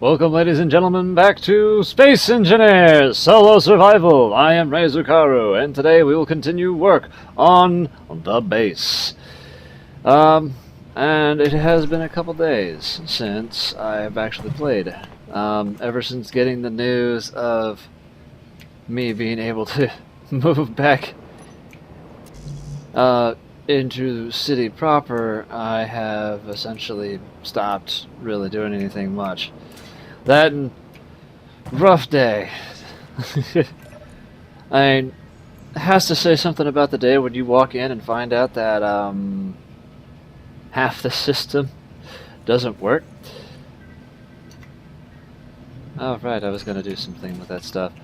Welcome, ladies and gentlemen, back to Space Engineers Solo Survival. I am Reizukaru, and today we will continue work on the base. And it has been a couple days since I've actually played. Ever since getting the news of me being able to move back into the city proper, I have essentially stopped really doing anything much. That and rough day. I mean, it has to say something about the day when you walk in and find out that half the system doesn't work. Oh right, I was gonna do something with that stuff.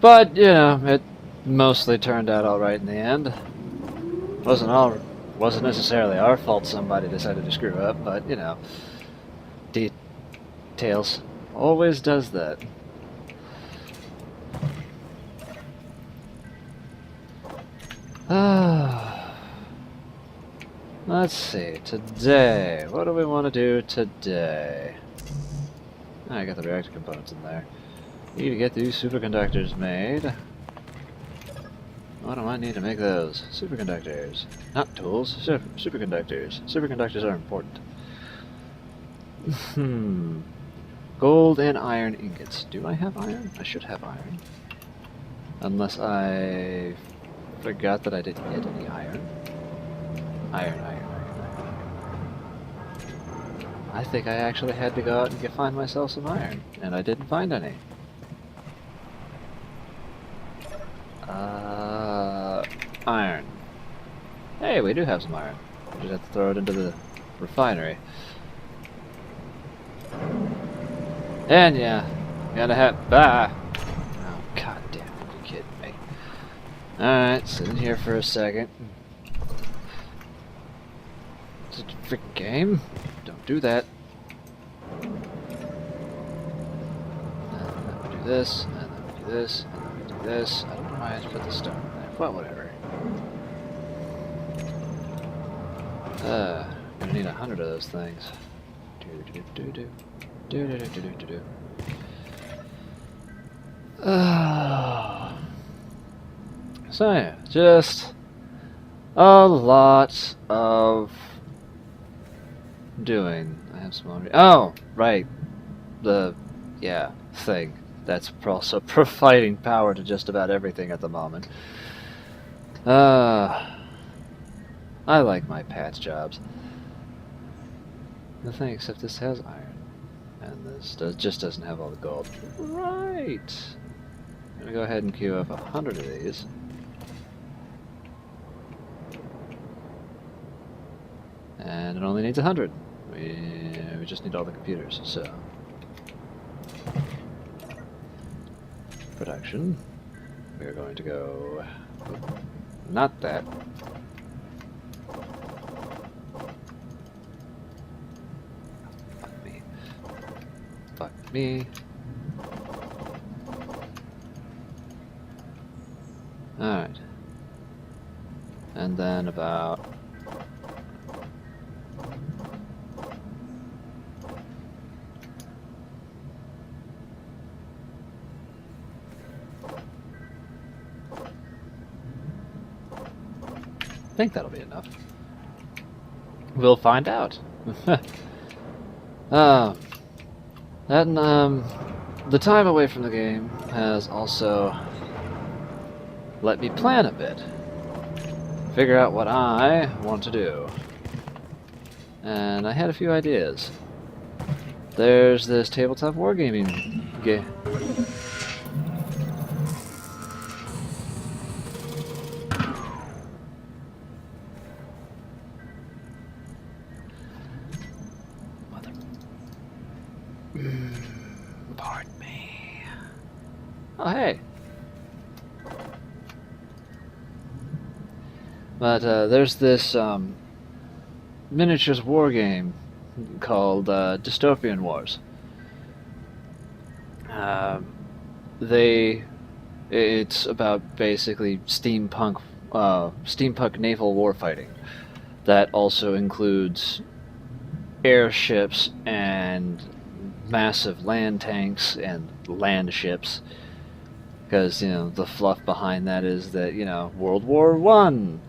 But you know, it mostly turned out all right in the end. Wasn't necessarily our fault somebody decided to screw up, but you know, details always does that. Let's see, today, what do we want to do today? I got the reactor components in there. Need to get these superconductors made. What do I need to make those? Superconductors. Not tools, superconductors. Superconductors are important. Gold and iron ingots. Do I have iron? I should have iron. Unless I forgot that I didn't get any iron. Iron. I think I actually had to go out and find myself some iron, and I didn't find any. Iron. Hey, we do have some iron. We just have to throw it into the refinery. And yeah, gotta have. Oh, god damn it, you're kidding me. Alright, sit in here for a second. Is it a freaking game? Don't do that. And then we do this, and then we do this, and then we do this. I don't know why I had to put the stone in there, but whatever. Gonna need 100 of those things. So yeah, just a lot of doing. I have some laundry. Oh, right. The thing that's also providing power to just about everything at the moment. I like my patch jobs. Nothing except this has iron. And this just doesn't have all the gold. Right! I'm gonna go ahead and queue up 100 of these. And it only needs 100. We just need all the computers, so. Production. We're going to go. Not that. Fuck me. Alright. And then about. I think that'll be enough. We'll find out. And the time away from the game has also let me plan a bit. Figure out what I want to do. And I had a few ideas. There's this tabletop wargaming game. Pardon me. Oh, hey. But there's this miniatures war game called Dystopian Wars. It's about basically steampunk naval warfighting. that also includes airships and massive land tanks and land ships. Because, you know, the fluff behind that is that, you know, World War One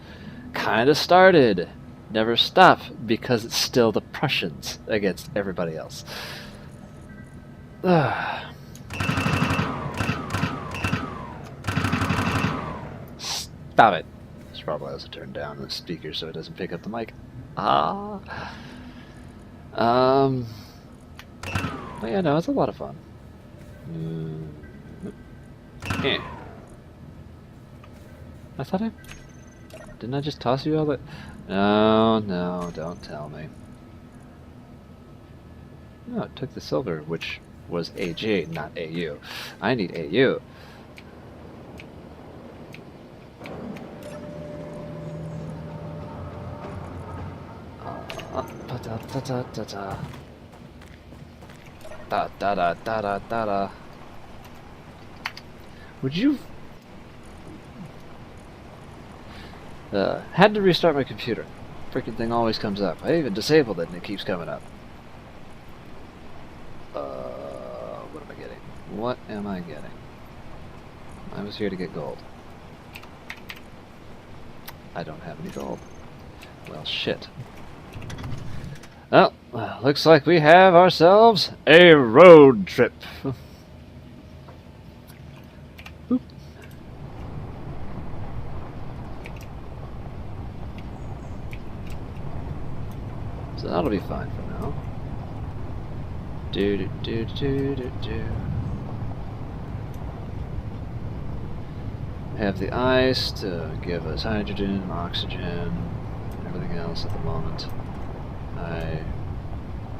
kind of started, never stopped, because it's still the Prussians against everybody else. Stop it. This probably has to turn down the speaker so it doesn't pick up the mic. But yeah, no, it's a lot of fun. Yeah. I thought didn't I just toss you all that? No, no, don't tell me. No, it took the silver, which was AG, not AU. I need AU. Da. Would you... had to restart my computer. Freaking thing always comes up. I even disabled it and it keeps coming up. What am I getting? What am I getting? I was here to get gold. I don't have any gold. Well, shit. Well, looks like we have ourselves a road trip. So that'll be fine for now. Do. We have the ice to give us hydrogen, oxygen, everything else at the moment. I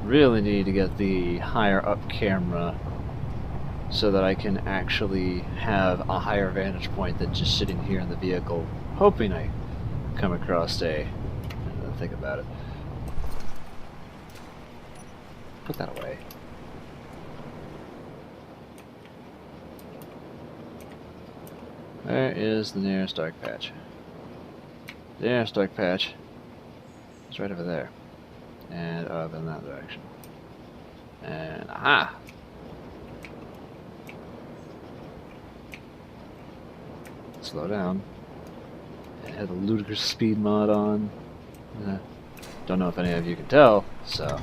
really need to get the higher up camera so that I can actually have a higher vantage point than just sitting here in the vehicle hoping I come across a... think about it. Put that away. Where is the nearest dark patch? The nearest dark patch is right over there. And up in that direction. And aha! Slow down. It had a ludicrous speed mod on. Don't know if any of you can tell, so...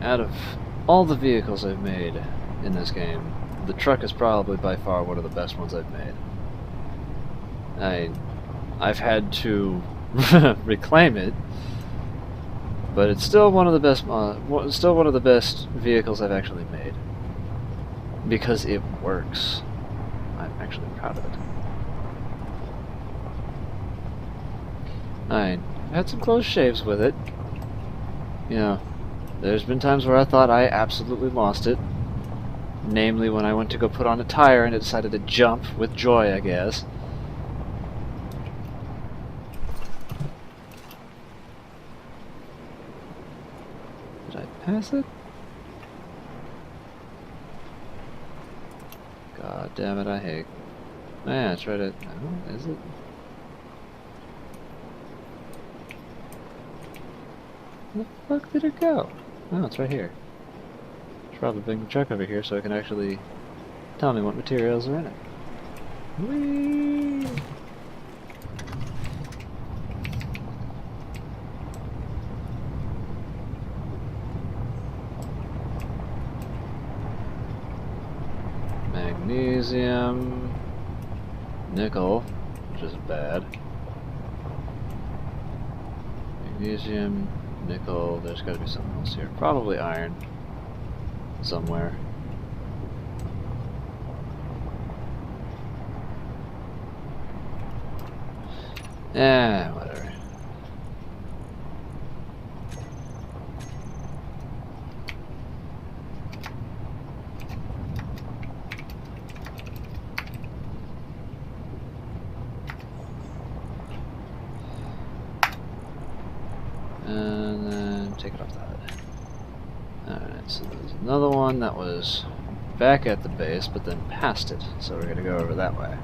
Out of all the vehicles I've made in this game, the truck is probably by far one of the best ones I've made. I've had to reclaim it, but it's still one of the best. Still one of the best vehicles I've actually made because it works. I'm actually proud of it. I had some close shaves with it. You know. There's been times where I thought I absolutely lost it. Namely when I went to go put on a tire and it decided to jump with joy, I guess. Did I pass it? God damn it, I hate... Man, it's right at... Oh, is it? Where the fuck did it go? Oh, it's right here. Should probably bring the truck over here so it can actually tell me what materials are in it. Whee! Magnesium, nickel, which is bad. Magnesium, nickel, there's got to be something else here. Probably iron. Somewhere. Whatever. And then take it off the hood. Alright, so there's another one that was back at the base, but then past it. So we're gonna go over that way.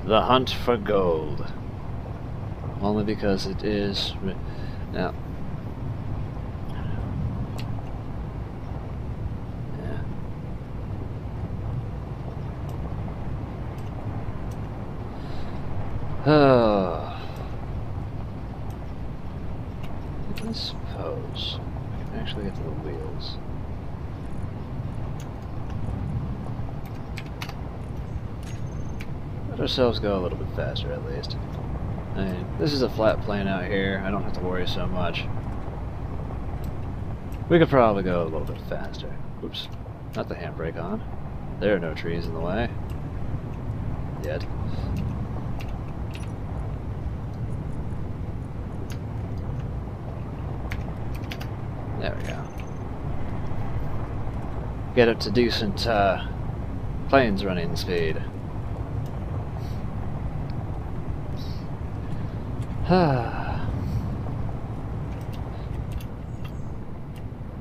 The hunt for gold. Only because it is... Now... Yeah. I suppose we can actually get to the wheels. Let ourselves go a little bit faster, at least. I mean, this is a flat plane out here. I don't have to worry so much. We could probably go a little bit faster. Oops. Not the handbrake on. There are no trees in the way. Yet. There we go. Get up to decent planes running speed.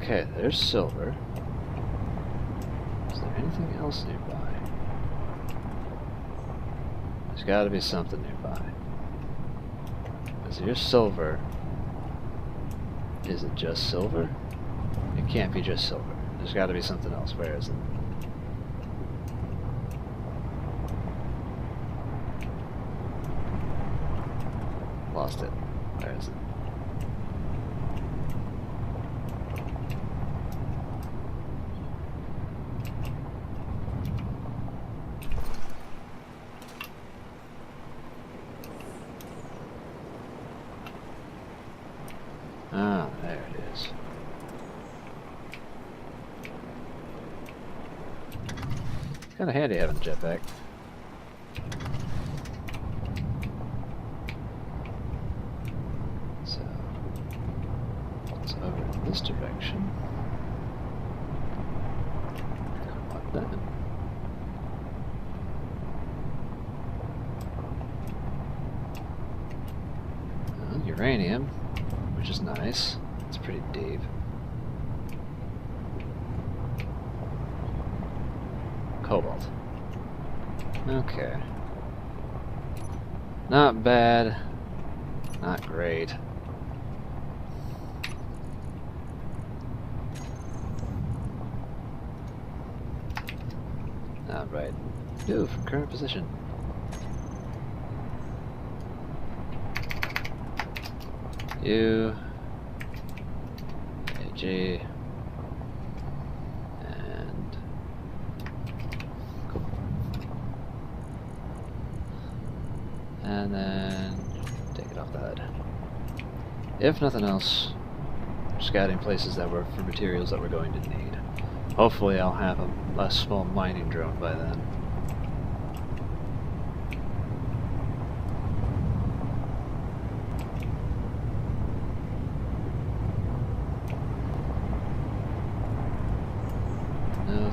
Okay, there's silver. Is there anything else nearby? There's got to be something nearby. Because here's silver. Is it just silver? It can't be just silver. There's got to be something else. Where is it? Lost it. Where is it? Ah, there it is. Kind of handy having a jetpack. So, it's over in this direction. What then? Uranium, which is nice. It's pretty deep. Cobalt. Okay. Not bad. Not great. Alright. Ooh, from current position. U AG and cool. And then take it off the HUD. If nothing else, scouting places that were for materials that we're going to need. Hopefully I'll have a small mining drone by then.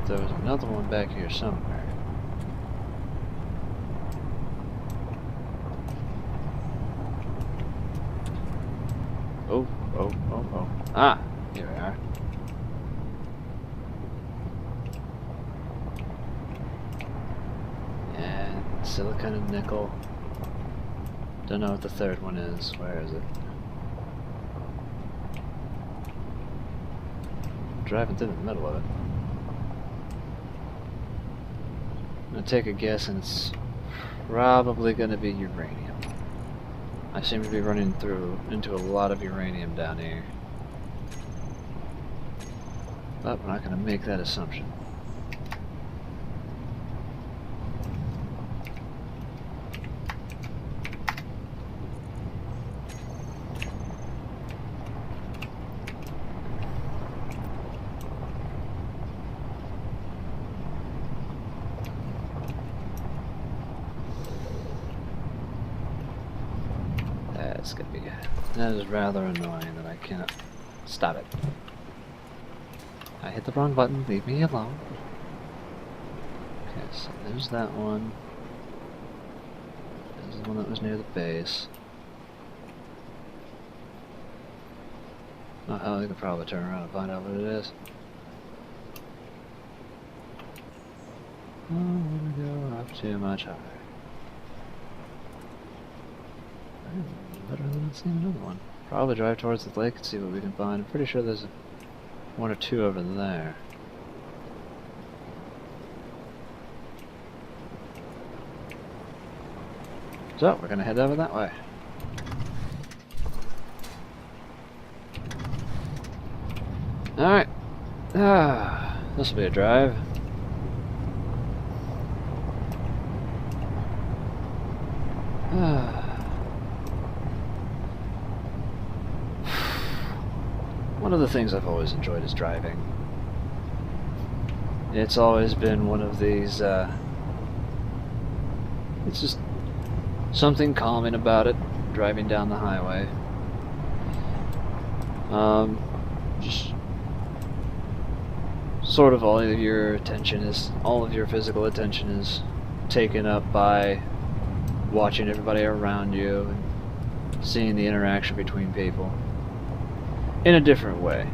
There was another one back here somewhere. Oh. Ah, here we are. And silicon and nickel. Don't know what the third one is. Where is it? Driving through the middle of it. I'm gonna take a guess, and it's probably gonna be uranium. I seem to be running into a lot of uranium down here. But we're not gonna make that assumption. That's gonna be... That is rather annoying that I cannot stop it. I hit the wrong button, leave me alone. Okay, so there's that one. the one that was near the base. Oh hell, you could probably turn around and find out what it is. Oh, I want to go up too much higher. I'm literally not seeing another one. Probably drive towards the lake and see what we can find. I'm pretty sure there's one or two over there. So, we're gonna head over that way. Alright. This will be a drive. One of the things I've always enjoyed is driving. It's always been one of these, it's just something calming about it, driving down the highway. Just sort of all of your physical attention is taken up by watching everybody around you and seeing the interaction between people in a different way.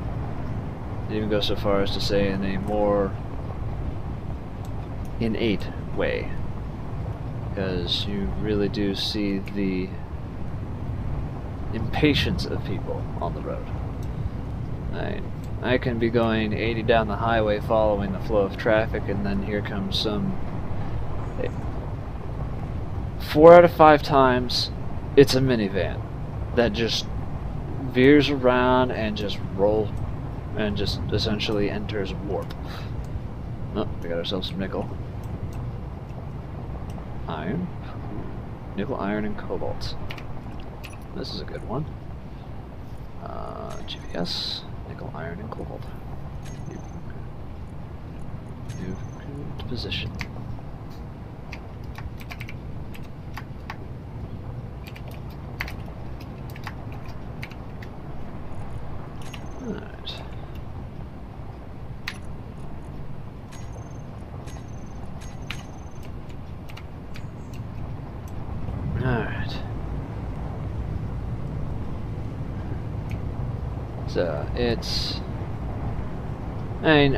I'd even go so far as to say in a more innate way, because you really do see the impatience of people on the road. I can be going 80 down the highway following the flow of traffic, and then here comes some... 4 out of 5 times, it's a minivan that just veers around and just essentially enters warp. Oh, we got ourselves some nickel. Iron. Nickel, iron, and cobalt. This is a good one. GPS. Nickel, iron, and cobalt. New position. Alright. Alright. So,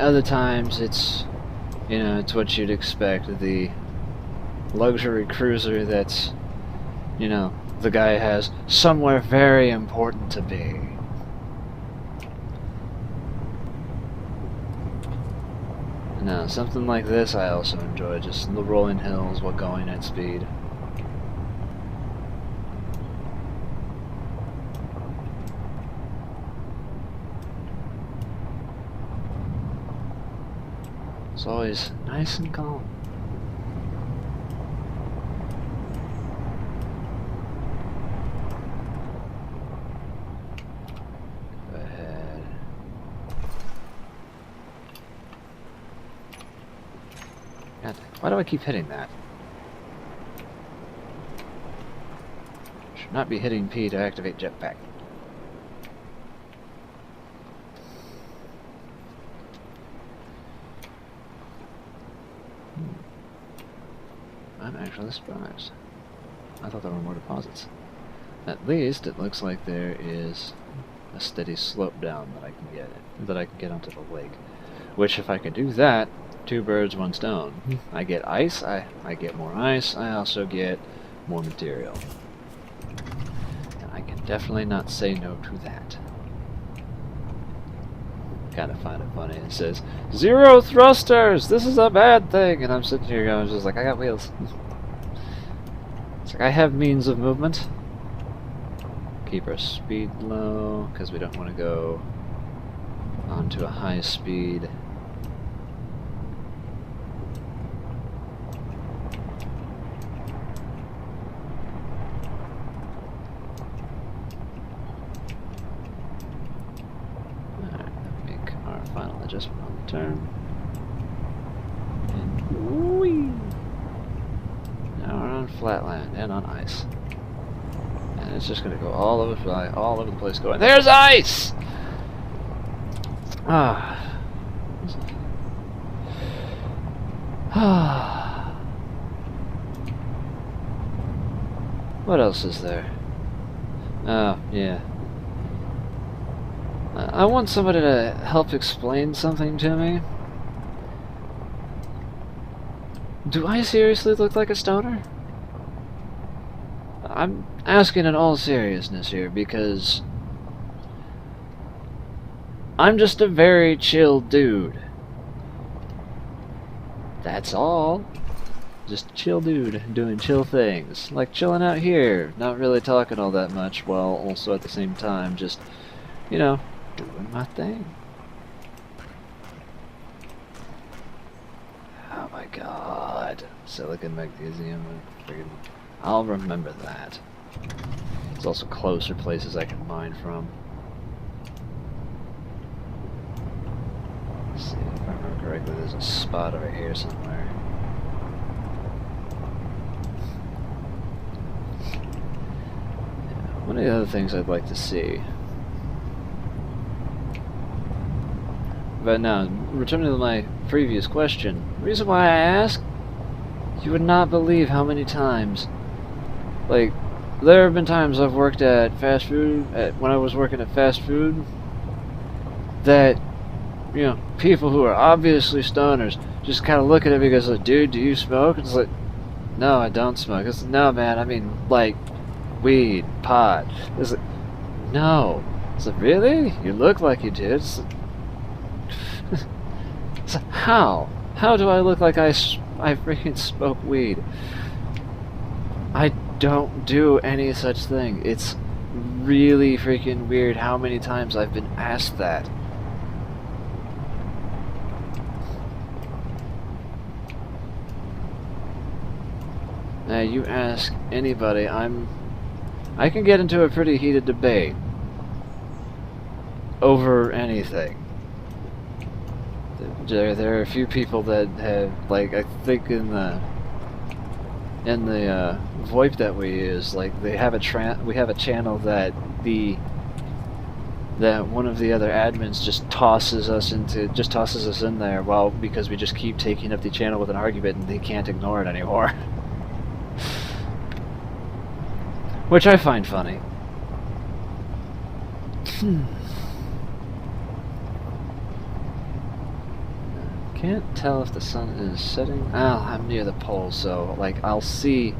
other times it's, it's what you'd expect. The luxury cruiser that's, the guy has somewhere very important to be. No, something like this I also enjoy, just the rolling hills while going at speed. It's always nice and calm. Go ahead. God, why do I keep hitting that? Should not be hitting P to activate jetpack. I'm actually surprised. I thought there were more deposits. At least it looks like there is a steady slope down that I can get onto the lake. Which, if I could do that, 2 birds, 1 stone. I get ice, I get more ice, I also get more material. And I can definitely not say no to that. Kinda find it funny. It says, 0 thrusters! This is a bad thing! And I'm sitting here going, just like, I got wheels. It's like, I have means of movement. Keep our speed low, because we don't want to go onto a high speed. Final adjustment on the turn. And whee! Now we're on flatland and on ice. And it's just gonna go all over the place going, there's ice! Ah. What else is there? Oh, yeah. I want somebody to help explain something to me. Do I seriously look like a stoner? I'm asking in all seriousness here because I'm just a very chill dude. That's all. Just a chill dude doing chill things. Like chilling out here, not really talking all that much while also at the same time just, you know, doing my thing. Oh my god. Silicon, magnesium, friggin'. I'll remember that. There's also closer places I can mine from. Let's see, if I remember correctly, there's a spot over here somewhere. Yeah, one of the other things I'd like to see. But now, returning to my previous question, the reason why I ask, you would not believe how many times, like, there have been times I've worked at fast food, when I was working at fast food, that, you know, people who are obviously stoners just kind of look at me and go, dude, do you smoke? And it's like, no, I don't smoke. It's like, no, man, I mean, like, weed, pot. It's like, no. It's like, really? You look like you do. It's like, so how? How do I look like I freaking smoke weed? I don't do any such thing. It's really freaking weird how many times I've been asked that. Now you ask anybody, I can get into a pretty heated debate over anything. There are a few people that have, like, I think in the VoIP that we use, like, we have a channel that one of the other admins just tosses us in there, well, because we just keep taking up the channel with an argument and they can't ignore it anymore. Which I find funny. Can't tell if the sun is setting. I'm near the pole, so like I'll see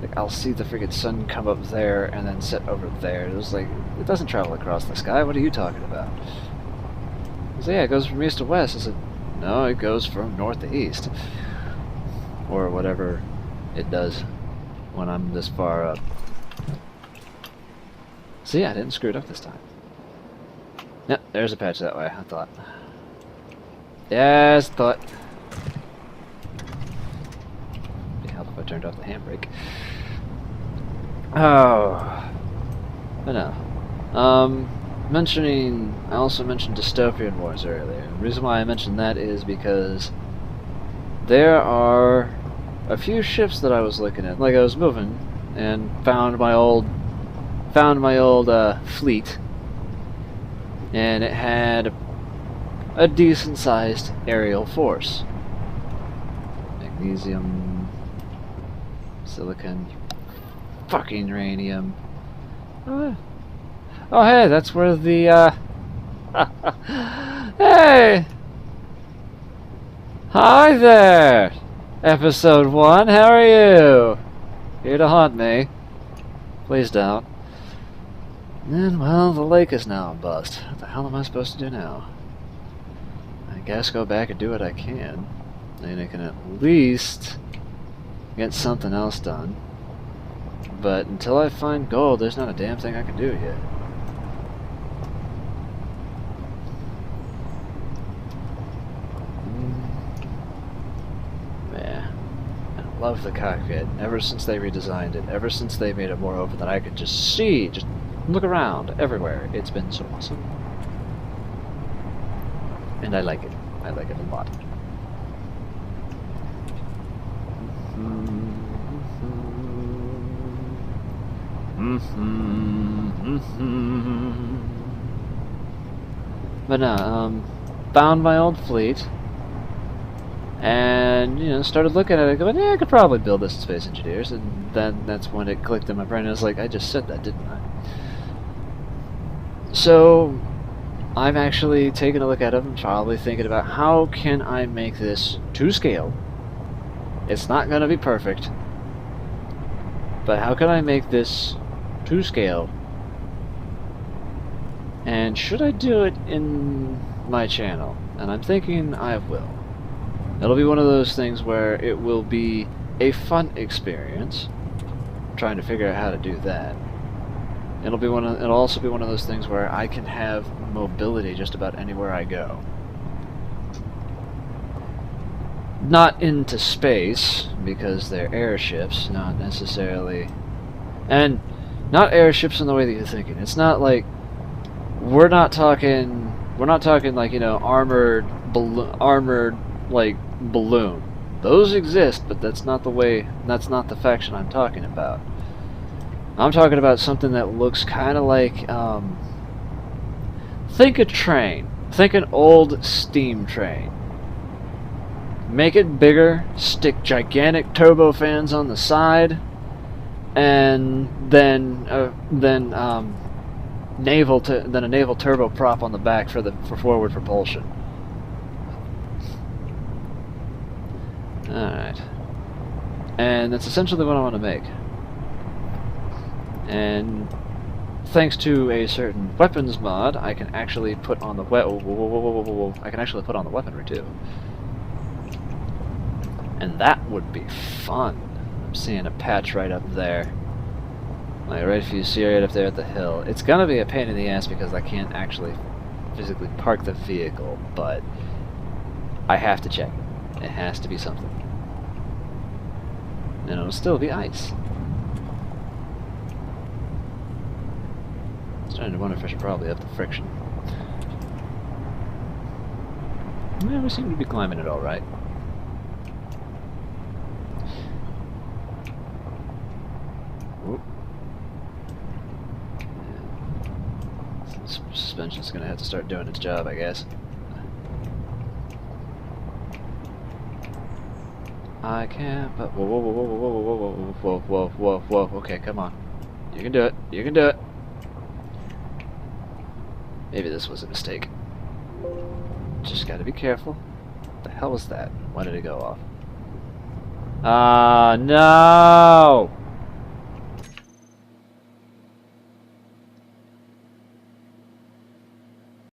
the friggin' sun come up there and then set over there. It was like, it doesn't travel across the sky. What are you talking about? I said, yeah, it goes from east to west. I said, no, it goes from north to east, or whatever it does when I'm this far up. See, I didn't screw it up this time. Yep, there's a patch that way, I thought. Yes, thought. It'd help if I turned off the handbrake. Oh. But no. I also mentioned dystopian wars earlier. The reason why I mentioned that is because there are a few ships that I was looking at. Like, I was moving and found my old fleet, and it had a decent-sized aerial force. Magnesium, silicon, fucking uranium. Oh, hey, that's where the hey! Hi there! Episode 1, how are you? Here to haunt me. Please don't. And, well, the lake is now a bust. What the hell am I supposed to do now? I guess go back and do what I can. And I can at least get something else done. But until I find gold, there's not a damn thing I can do yet. Yeah. I love the cockpit. Ever since they redesigned it, ever since they made it more open that I could just see, just look around everywhere. It's been so awesome. And I like it. I like it a lot. But no, found my old fleet, And, you know, started looking at it going, yeah, I could probably build this in Space Engineers. And then that's when it clicked in my brain. I was like, I just said that, didn't I? So I'm actually taking a look at them, probably thinking about how can I make this to scale. It's not going to be perfect, but how can I make this to scale? And should I do it in my channel? And I'm thinking I will. It'll be one of those things where it will be a fun experience, trying to figure out how to do that. It'll also be one of those things where I can have mobility just about anywhere I go. Not into space, because they're airships, not necessarily... And not airships in the way that you're thinking. It's not like... We're not talking like, you know, armored, like, balloon. Those exist, but that's not the faction I'm talking about. I'm talking about something that looks kind of like, think a train. Think an old steam train. Make it bigger, stick gigantic turbofans on the side, and then a naval turboprop on the back for forward propulsion. Alright. And that's essentially what I want to make. And thanks to a certain weapons mod, I can actually put on the I can actually put on the weaponry too. And that would be fun. I'm seeing a patch right up there. Like right if you see right up there at the hill. It's gonna be a pain in the ass because I can't actually physically park the vehicle, but I have to check. It has to be something. And it'll still be ice. Starting to wonder if I should probably up the friction. Yeah, we seem to be climbing it all right. Oop. Suspension's gonna have to start doing its job, I guess. I can't. But whoa, whoa, whoa, whoa, whoa, whoa, whoa, whoa, whoa, whoa, whoa. Okay, come on. You can do it. You can do it. Maybe this was a mistake. Just gotta be careful. What the hell was that? Why did it go off? No!